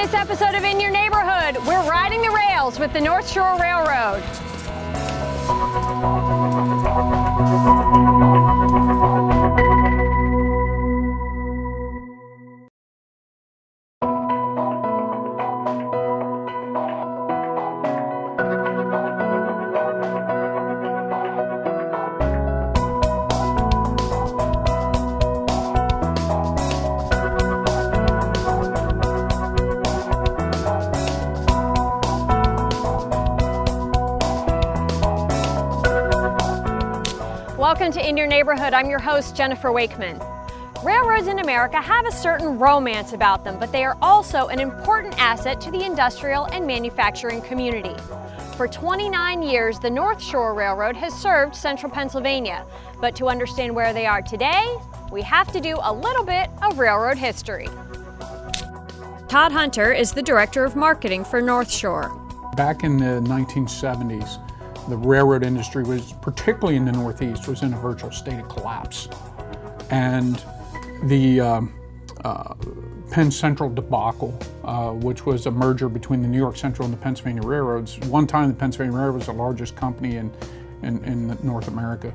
this episode of In Your Neighborhood, we're riding the rails with the North Shore Railroad. Welcome to In Your Neighborhood. I'm your host, Jennifer Wakeman. Railroads in America have a certain romance about them, but they are also an important asset to the industrial and manufacturing community. For 29 years, the North Shore Railroad has served central Pennsylvania, but to understand where they are today, we have to do a little bit of railroad history. Todd Hunter is the Director of Marketing for North Shore. Back in the 1970s, the railroad industry was, particularly in the Northeast, was in a virtual state of collapse. And the Penn Central debacle, which was a merger between the New York Central and the Pennsylvania Railroads. One time the Pennsylvania Railroad was the largest company in North America.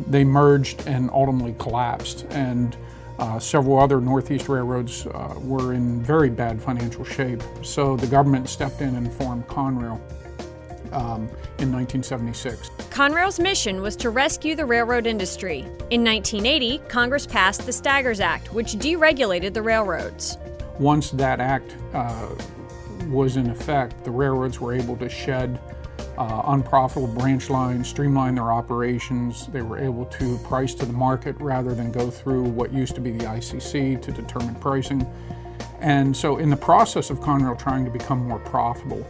They merged and ultimately collapsed, and several other Northeast railroads were in very bad financial shape. So the government stepped in and formed Conrail in 1976. Conrail's mission was to rescue the railroad industry. In 1980, Congress passed the Staggers Act, which deregulated the railroads. Once that act was in effect, the railroads were able to shed unprofitable branch lines, streamline their operations. They were able to price to the market rather than go through what used to be the ICC to determine pricing. And so in the process of Conrail trying to become more profitable,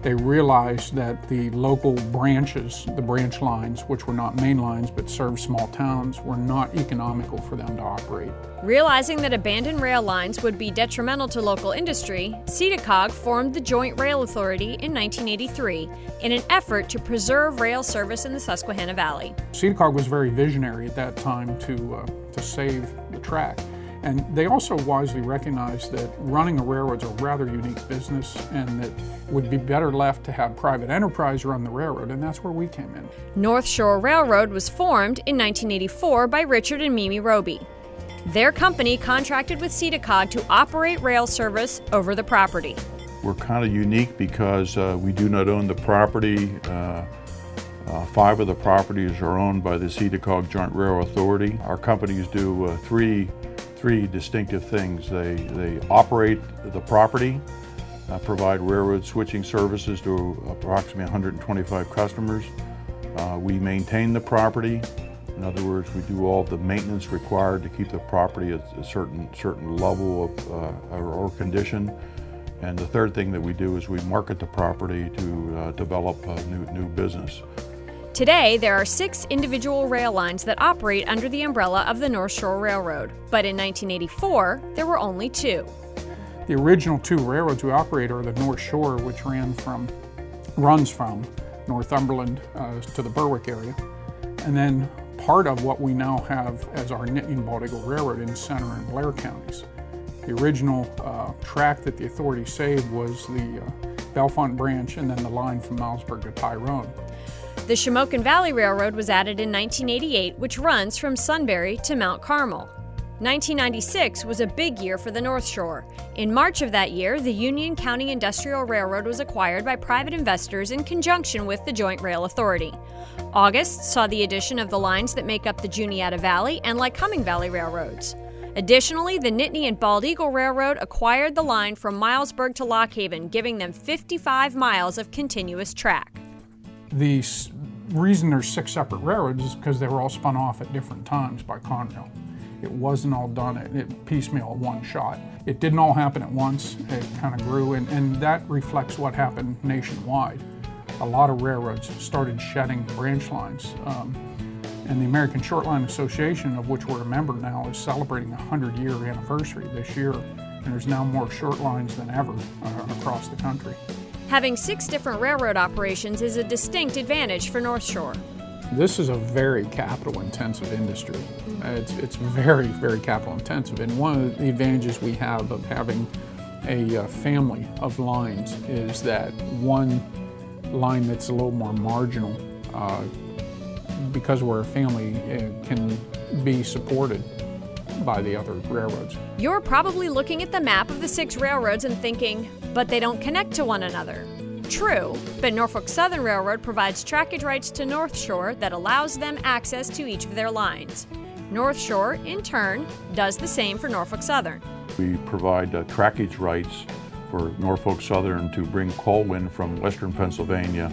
they realized that the local branches, the branch lines, which were not main lines but served small towns, were not economical for them to operate. Realizing that abandoned rail lines would be detrimental to local industry, CEDACOG formed the Joint Rail Authority in 1983 in an effort to preserve rail service in the Susquehanna Valley. CEDACOG was very visionary at that time to save the track. And they also wisely recognized that running a railroad is a rather unique business and that it would be better left to have private enterprise run the railroad, and that's where we came in. North Shore Railroad was formed in 1984 by Richard and Mimi Roby. Their company contracted with CEDACOG to operate rail service over the property. We're kind of unique because we do not own the property. 5 of the properties are owned by the CEDACOG Joint Rail Authority. Our companies do three distinctive things. They operate the property, provide railroad switching services to approximately 125 customers. We maintain the property. In other words, we do all the maintenance required to keep the property at a certain level of or condition. And the third thing that we do is we market the property to develop new business. Today, there are 6 individual rail lines that operate under the umbrella of the North Shore Railroad, but in 1984, there were only 2. The original 2 railroads we operate are the North Shore, which runs from Northumberland to the Berwick area, and then part of what we now have as our Nittany and Bald Eagle Railroad in Center and Blair counties. The original track that the authority saved was the Bellefonte branch and then the line from Milesburg to Tyrone. The Shamokin Valley Railroad was added in 1988, which runs from Sunbury to Mount Carmel. 1996 was a big year for the North Shore. In March of that year, the Union County Industrial Railroad was acquired by private investors in conjunction with the Joint Rail Authority. August saw the addition of the lines that make up the Juniata Valley and Lycoming Valley Railroads. Additionally, the Nittany and Bald Eagle Railroad acquired the line from Milesburg to Lock Haven, giving them 55 miles of continuous track. The reason there's 6 separate railroads is because they were all spun off at different times by Conrail. It wasn't all done at piecemeal at one shot. It didn't all happen at once. It kind of grew, and that reflects what happened nationwide. A lot of railroads started shedding branch lines. And the American Short Line Association, of which we're a member now, is celebrating a 100-year anniversary this year. And there's now more short lines than ever across the country. Having 6 different railroad operations is a distinct advantage for North Shore. This is a very capital-intensive industry. It's very, very capital-intensive. And one of the advantages we have of having a family of lines is that one line that's a little more marginal, because we're a family, it can be supported by the other railroads. You're probably looking at the map of the 6 railroads and thinking, but they don't connect to one another. True, but Norfolk Southern Railroad provides trackage rights to North Shore that allows them access to each of their lines. North Shore, in turn, does the same for Norfolk Southern. We provide trackage rights for Norfolk Southern to bring coal in from western Pennsylvania.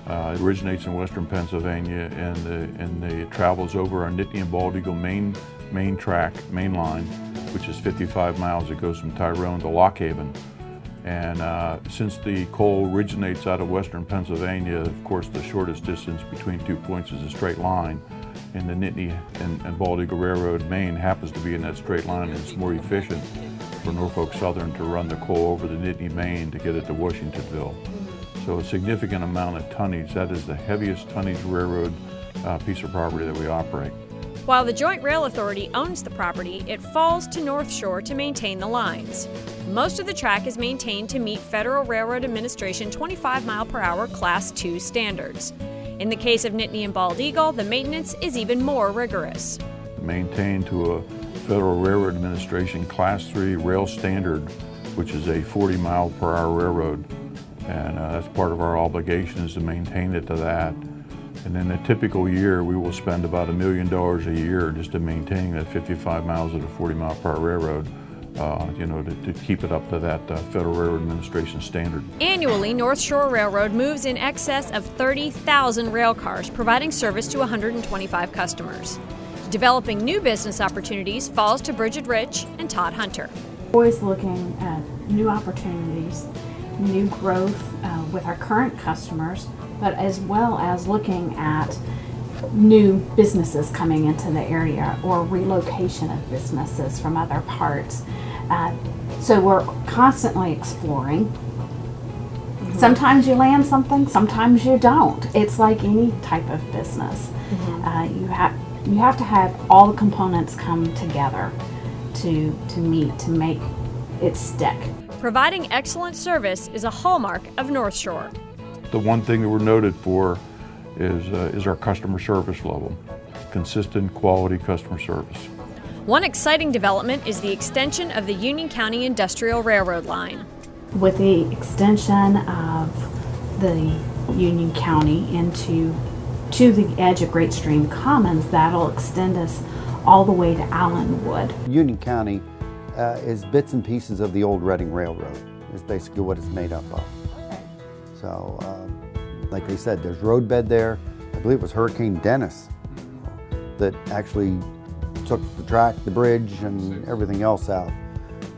It originates in western Pennsylvania, and it travels over our Nittany and Bald Eagle main line, which is 55 miles. It goes from Tyrone to Lock Haven. And since the coal originates out of western Pennsylvania, of course the shortest distance between 2 points is a straight line. And the Nittany and Bald Eagle Railroad main happens to be in that straight line, and it's more efficient for Norfolk Southern to run the coal over the Nittany main to get it to Washingtonville. So a significant amount of tonnage. That is the heaviest tonnage railroad piece of property that we operate. While the Joint Rail Authority owns the property, it falls to North Shore to maintain the lines. Most of the track is maintained to meet Federal Railroad Administration 25-mile-per-hour Class II standards. In the case of Nittany and Bald Eagle, the maintenance is even more rigorous. Maintained to a Federal Railroad Administration Class III rail standard, which is a 40-mile-per-hour railroad. And that's part of our obligation, is to maintain it to that. And in a typical year, we will spend about $1 million a year just to maintain that 55 miles of a 40-mile-per-hour railroad, to keep it up to that Federal Railroad Administration standard. Annually, North Shore Railroad moves in excess of 30,000 rail cars, providing service to 125 customers. Developing new business opportunities falls to Bridget Rich and Todd Hunter. Always looking at new opportunities, new growth with our current customers, but as well as looking at new businesses coming into the area or relocation of businesses from other parts. So we're constantly exploring. Mm-hmm. Sometimes you land something, sometimes you don't. It's like any type of business. Mm-hmm. You have to have all the components come together to meet, to make it stick. Providing excellent service is a hallmark of North Shore. The one thing that we're noted for is our customer service level. Consistent, quality customer service. One exciting development is the extension of the Union County Industrial Railroad line. With the extension of the Union County to the edge of Great Stream Commons, that'll extend us all the way to Allenwood. Union County is bits and pieces of the old Reading Railroad, is basically what it's made up of. So, like they said, there's roadbed there. I believe it was Hurricane Dennis that actually took the track, the bridge, and everything else out,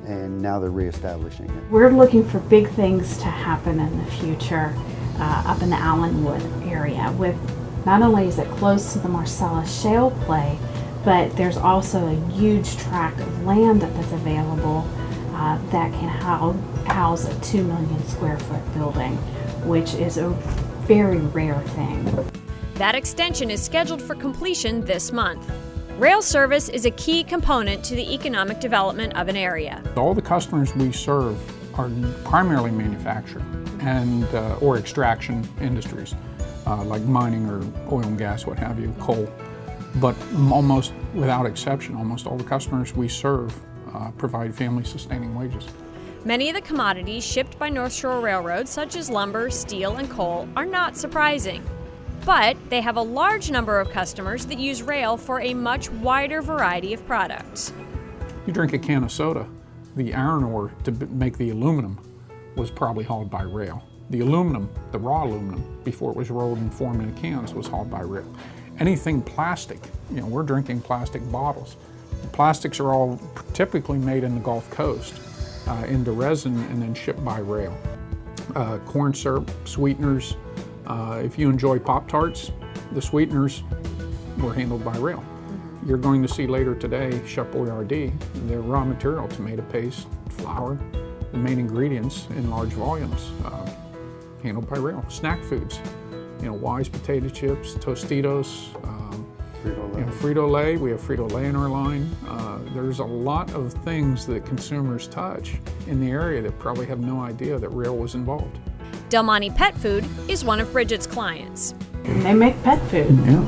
and now they're reestablishing it. We're looking for big things to happen in the future up in the Allenwood area. With not only is it close to the Marcellus shale play, but there's also a huge tract of land that's available that can house a 2 million square foot building, which is a very rare thing. That extension is scheduled for completion this month. Rail service is a key component to the economic development of an area. All the customers we serve are primarily manufacturing and or extraction industries, like mining or oil and gas, what have you, coal. But almost without exception, almost all the customers we serve provide family-sustaining wages. Many of the commodities shipped by North Shore Railroad, such as lumber, steel, and coal, are not surprising. But they have a large number of customers that use rail for a much wider variety of products. You drink a can of soda, the iron ore to make the aluminum was probably hauled by rail. The aluminum, the raw aluminum, before it was rolled and formed in cans, was hauled by rail. Anything plastic, we're drinking plastic bottles. The plastics are all typically made in the Gulf Coast into resin and then shipped by rail. Corn syrup, sweeteners. If you enjoy Pop-Tarts, the sweeteners were handled by rail. You're going to see later today, Shep Boyardee, their raw material, tomato paste, flour, the main ingredients in large volumes, handled by rail. Snack foods, Wise potato chips, Tostitos, Frito-Lay. You know, Frito-Lay, we have Frito-Lay in our line. There's a lot of things that consumers touch in the area that probably have no idea that rail was involved. Del Monte Pet Food is one of Bridget's clients. They make pet food, Yeah.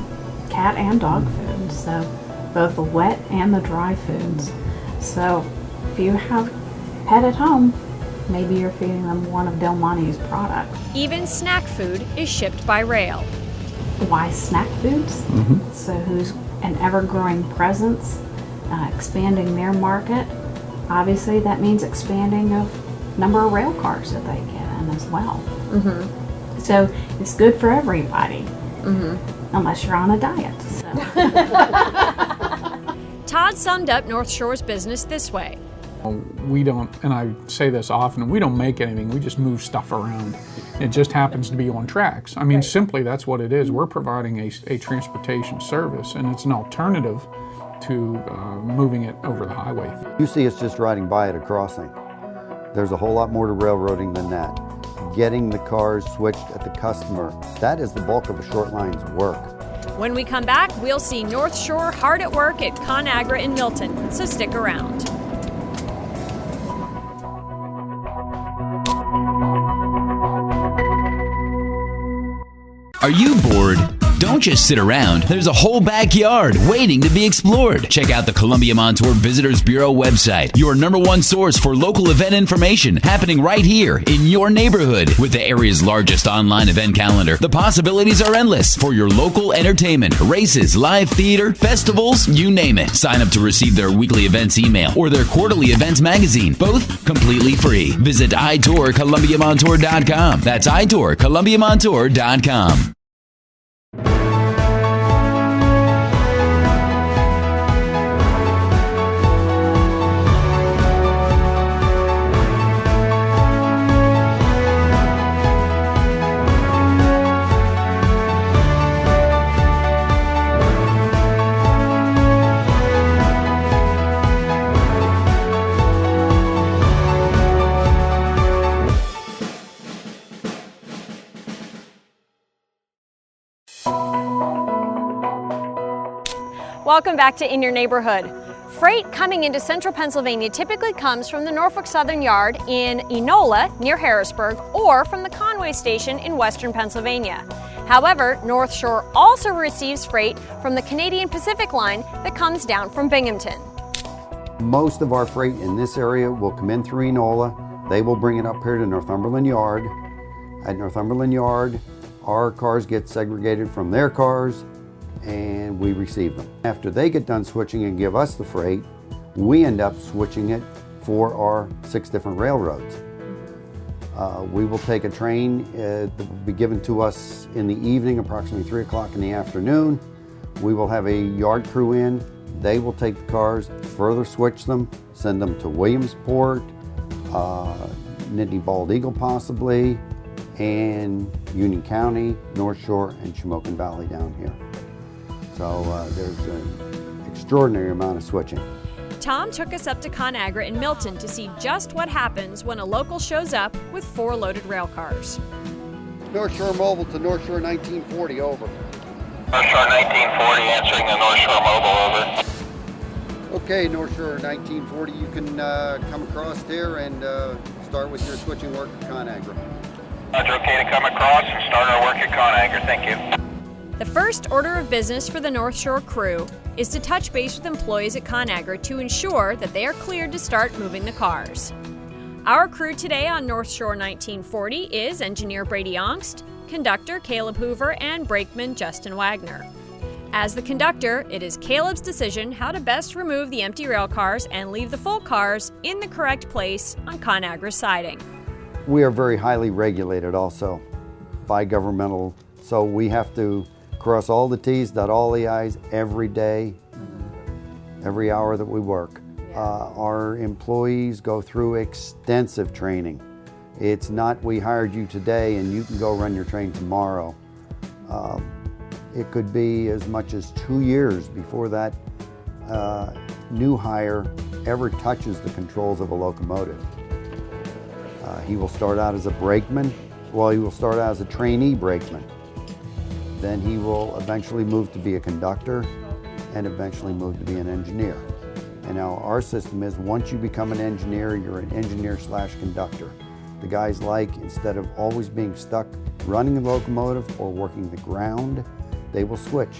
cat and dog food, so both the wet and the dry foods. So if you have a pet at home, maybe you're feeding them one of Del Monte's products. Even snack food is shipped by rail. Why snack foods? So who's an ever-growing presence, expanding their market. Obviously that means expanding of number of rail cars that they get in as well. So it's good for everybody, unless you're on a diet. So. Todd summed up North Shore's business this way. We don't, and I say this often, we don't make anything, we just move stuff around. It just happens to be on tracks. I mean, simply that's what it is. We're providing a transportation service, and it's an alternative to moving it over the highway. You see us just riding by at a crossing. There's a whole lot more to railroading than that. Getting the cars switched at the customer, that is the bulk of a short line's work. When we come back, we'll see North Shore hard at work at ConAgra in Milton, so stick around. Are you bored? Don't just sit around. There's a whole backyard waiting to be explored. Check out the Columbia Montour Visitors Bureau website, your #1 source for local event information happening right here in your neighborhood. With the area's largest online event calendar, the possibilities are endless for your local entertainment, races, live theater, festivals, you name it. Sign up to receive their weekly events email or their quarterly events magazine, both completely free. Visit itourcolumbiamontour.com. That's itourcolumbiamontour.com. Welcome back to In Your Neighborhood. Freight coming into central Pennsylvania typically comes from the Norfolk Southern Yard in Enola, near Harrisburg, or from the Conway Station in western Pennsylvania. However, North Shore also receives freight from the Canadian Pacific Line that comes down from Binghamton. Most of our freight in this area will come in through Enola. They will bring it up here to Northumberland Yard. At Northumberland Yard, our cars get segregated from their cars, and we receive them. After they get done switching and give us the freight, we end up switching it for our 6 different railroads. We will take a train that will be given to us in the evening, approximately 3 o'clock in the afternoon. We will have a yard crew in. They will take the cars, further switch them, send them to Williamsport, Nittany Bald Eagle possibly, and Union County, North Shore, and Shamokin Valley down here. So there's an extraordinary amount of switching. Tom took us up to ConAgra in Milton to see just what happens when a local shows up with 4 loaded rail cars. North Shore Mobile to North Shore 1940, over. North Shore 1940, answering the North Shore Mobile, over. Okay, North Shore 1940, you can come across here and start with your switching work at ConAgra. Roger, okay to come across and start our work at ConAgra, thank you. The first order of business for the North Shore crew is to touch base with employees at ConAgra to ensure that they are cleared to start moving the cars. Our crew today on North Shore 1940 is engineer Brady Ongst, conductor Caleb Hoover, and brakeman Justin Wagner. As the conductor, it is Caleb's decision how to best remove the empty rail cars and leave the full cars in the correct place on ConAgra's siding. We are very highly regulated also by governmental, so we have to cross all the T's, dot all the I's every day, every hour that we work. Our employees go through extensive training. It's not we hired you today and you can go run your train tomorrow. It could be as much as 2 years before that new hire ever touches the controls of a locomotive. He will start out as a brakeman. Well, he will start out as a trainee brakeman. Then he will eventually move to be a conductor, and eventually moved to be an engineer. And now our system is, once you become an engineer, you're an engineer/conductor. The guys like, instead of always being stuck running the locomotive or working the ground, they will switch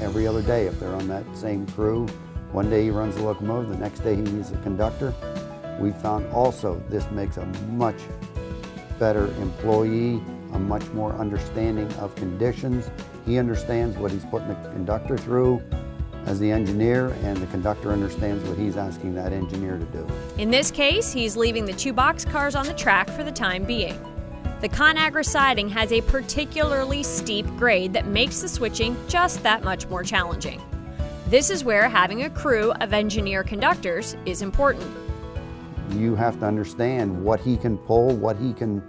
every other day if they're on that same crew. One day he runs the locomotive, the next day he's a conductor. We found also this makes a much better employee, a much more understanding of conditions. He understands what he's putting the conductor through as the engineer, and the conductor understands what he's asking that engineer to do. In this case, he's leaving the 2 boxcars on the track for the time being. The ConAgra siding has a particularly steep grade that makes the switching just that much more challenging. This is where having a crew of engineer conductors is important. You have to understand what he can pull, what he can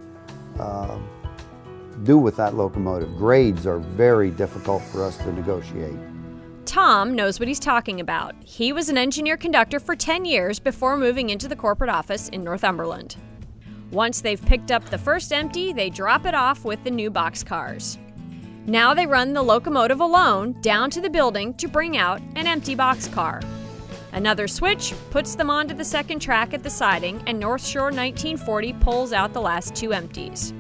do with that locomotive. Grades are very difficult for us to negotiate. Tom knows what he's talking about. He was an engineer conductor for 10 years before moving into the corporate office in Northumberland. Once they've picked up the first empty, they drop it off with the new boxcars. Now they run the locomotive alone down to the building to bring out an empty boxcar. Another switch puts them onto the second track at the siding, and North Shore 1940 pulls out the last 2 empties.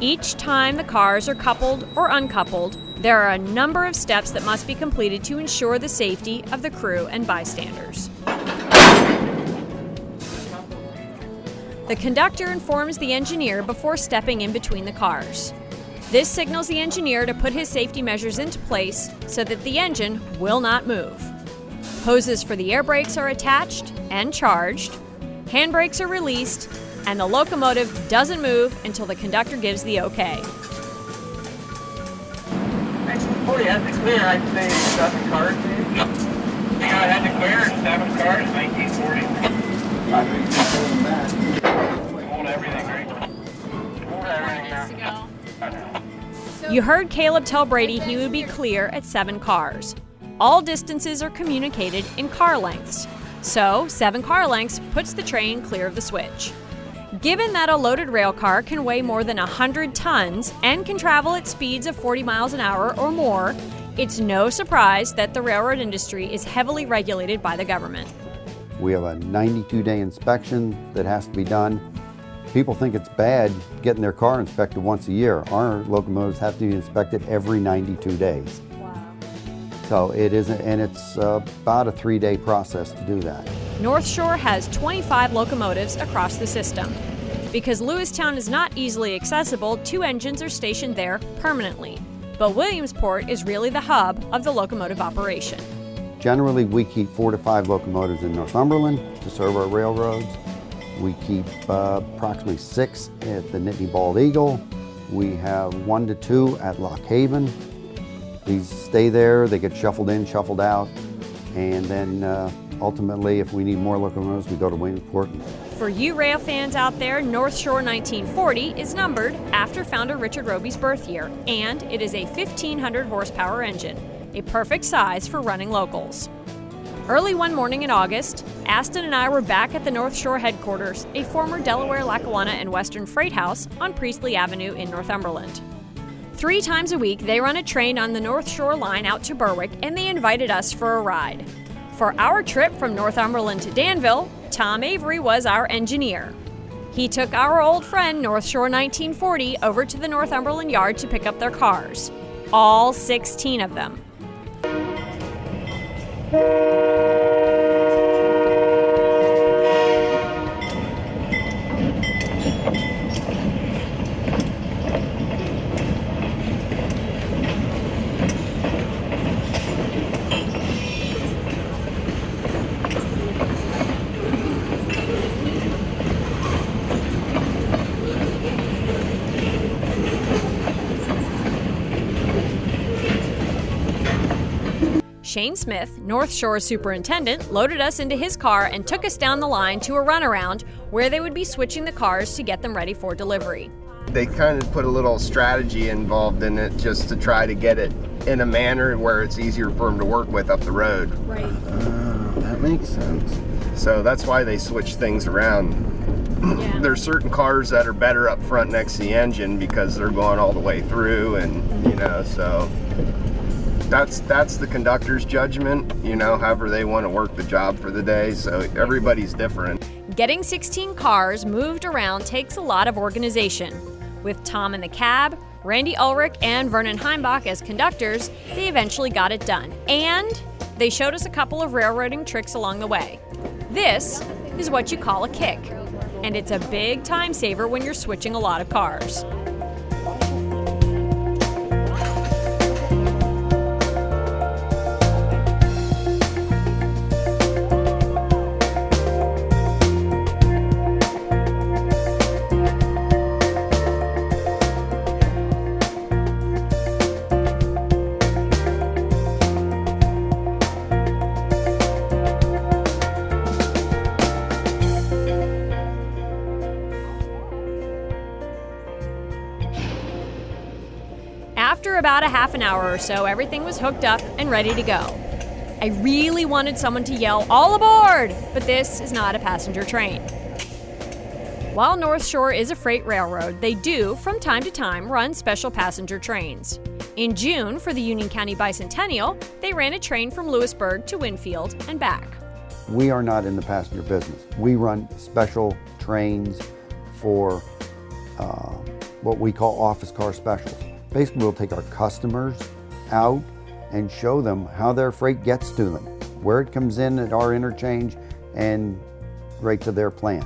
Each time the cars are coupled or uncoupled, there are a number of steps that must be completed to ensure the safety of the crew and bystanders. The conductor informs the engineer before stepping in between the cars. This signals the engineer to put his safety measures into place so that the engine will not move. Hoses for the air brakes are attached and charged, handbrakes are released, and the locomotive doesn't move until the conductor gives the okay. 1940 had to clear, I'd say 7 cars. Yeah, I had to clear 7 cars in 1940. Hold everything, right? Hold everything, yeah. You heard Caleb tell Brady he would be clear at 7 cars. All distances are communicated in car lengths, so 7 car lengths puts the train clear of the switch. Given that a loaded rail car can weigh more than 100 tons and can travel at speeds of 40 miles an hour or more, it's no surprise that the railroad industry is heavily regulated by the government. We have a 92-day inspection that has to be done. People think it's bad getting their car inspected once a year. Our locomotives have to be inspected every 92 days. Wow. So it isn't, and it's about a 3-day process to do that. North Shore has 25 locomotives across the system. Because Lewistown is not easily accessible, 2 engines are stationed there permanently. But Williamsport is really the hub of the locomotive operation. Generally, we keep 4 to 5 locomotives in Northumberland to serve our railroads. We keep approximately 6 at the Nittany Bald Eagle. We have 1 to 2 at Lock Haven. These stay there, they get shuffled in, shuffled out, and then ultimately, if we need more locomotives, we go to Williamsport. For you rail fans out there, North Shore 1940 is numbered after founder Richard Roby's birth year, and it is a 1,500 horsepower engine, a perfect size for running locals. Early one morning in August, Aston and I were back at the North Shore headquarters, a former Delaware, Lackawanna, and Western freight house on Priestley Avenue in Northumberland. 3 times a week, they run a train on the North Shore line out to Berwick, and they invited us for a ride. For our trip from Northumberland to Danville, Tom Avery was our engineer. He took our old friend North Shore 1940 over to the Northumberland yard to pick up their cars, all 16 of them. Shane Smith, North Shore superintendent, loaded us into his car and took us down the line to a runaround where they would be switching the cars to get them ready for delivery. They kind of put a little strategy involved in it just to try to get it in a manner where it's easier for them to work with up the road. Right. That makes sense. So that's why they switch things around. Yeah. There's certain cars that are better up front next to the engine because they're going all the way through, and so that's the conductor's judgment, you know, however they want to work the job for the day. So everybody's different. Getting 16 cars moved around takes a lot of organization. With Tom in the cab, Randy Ulrich and Vernon Heimbach as conductors, they eventually got it done. And they showed us a couple of railroading tricks along the way. This is what you call a kick, and it's a big time saver when you're switching a lot of cars. After about a half an hour or so, everything was hooked up and ready to go. I really wanted someone to yell, "All aboard!" But this is not a passenger train. While North Shore is a freight railroad, they do, from time to time, run special passenger trains. In June, for the Union County Bicentennial, they ran a train from Lewisburg to Winfield and back. We are not in the passenger business. We run special trains for what we call office car specials. Basically, we'll take our customers out and show them how their freight gets to them, where it comes in at our interchange and right to their plant.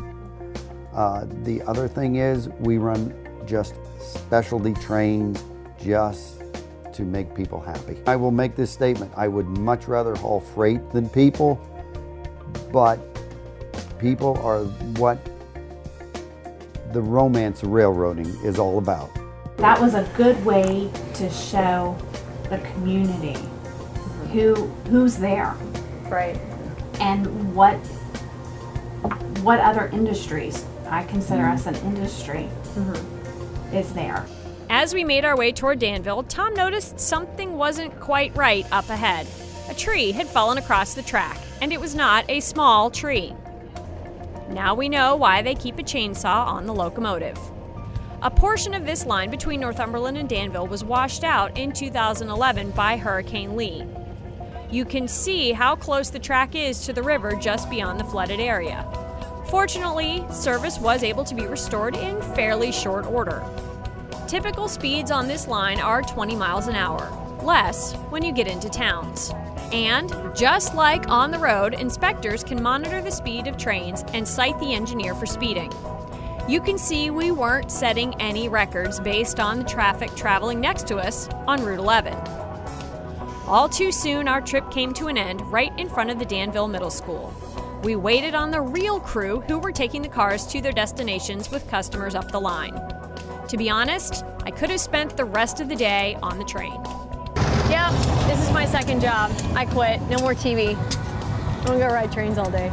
The other thing is we run just specialty trains just to make people happy. I will make this statement. I would much rather haul freight than people, but people are what the romance of railroading is all about. That was a good way to show the community who's there, Right. and what other industries, I consider us an industry, is there. As we made our way toward Danville, Tom noticed something wasn't quite right up ahead. A tree had fallen across the track, and it was not a small tree. Now we know why they keep a chainsaw on the locomotive. A portion of this line between Northumberland and Danville was washed out in 2011 by Hurricane Lee. You can see how close the track is to the river just beyond the flooded area. Fortunately, service was able to be restored in fairly short order. Typical speeds on this line are 20 miles an hour, less when you get into towns. And just like on the road, inspectors can monitor the speed of trains and cite the engineer for speeding. You can see we weren't setting any records based on the traffic traveling next to us on Route 11. All too soon, our trip came to an end right in front of the Danville Middle School. We waited on the real crew who were taking the cars to their destinations with customers up the line. To be honest, I could have spent the rest of the day on the train. Yep, this is my second job. I quit. No more TV. I'm gonna go ride trains all day.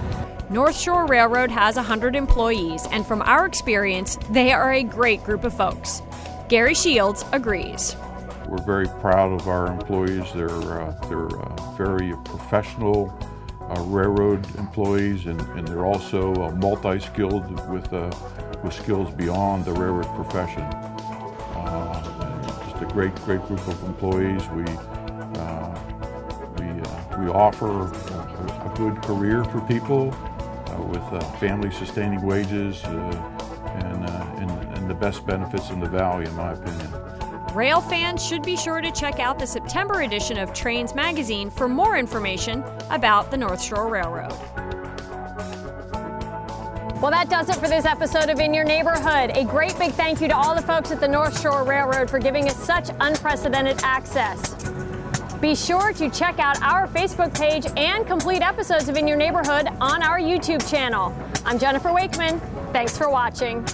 North Shore Railroad has 100 employees, and from our experience, they are a great group of folks. Gary Shields agrees. We're very proud of our employees. They're very professional railroad employees, and they're also multi-skilled with skills beyond the railroad profession. Just a great group of employees. We offer a good career for people with family-sustaining wages and the best benefits in the valley, in my opinion. Rail fans should be sure to check out the September edition of Trains magazine for more information about the North Shore Railroad. Well, that does it for this episode of In Your Neighborhood. A great big thank you to all the folks at the North Shore Railroad for giving us such unprecedented access. Be sure to check out our Facebook page and complete episodes of In Your Neighborhood on our YouTube channel. I'm Jennifer Wakeman. Thanks for watching.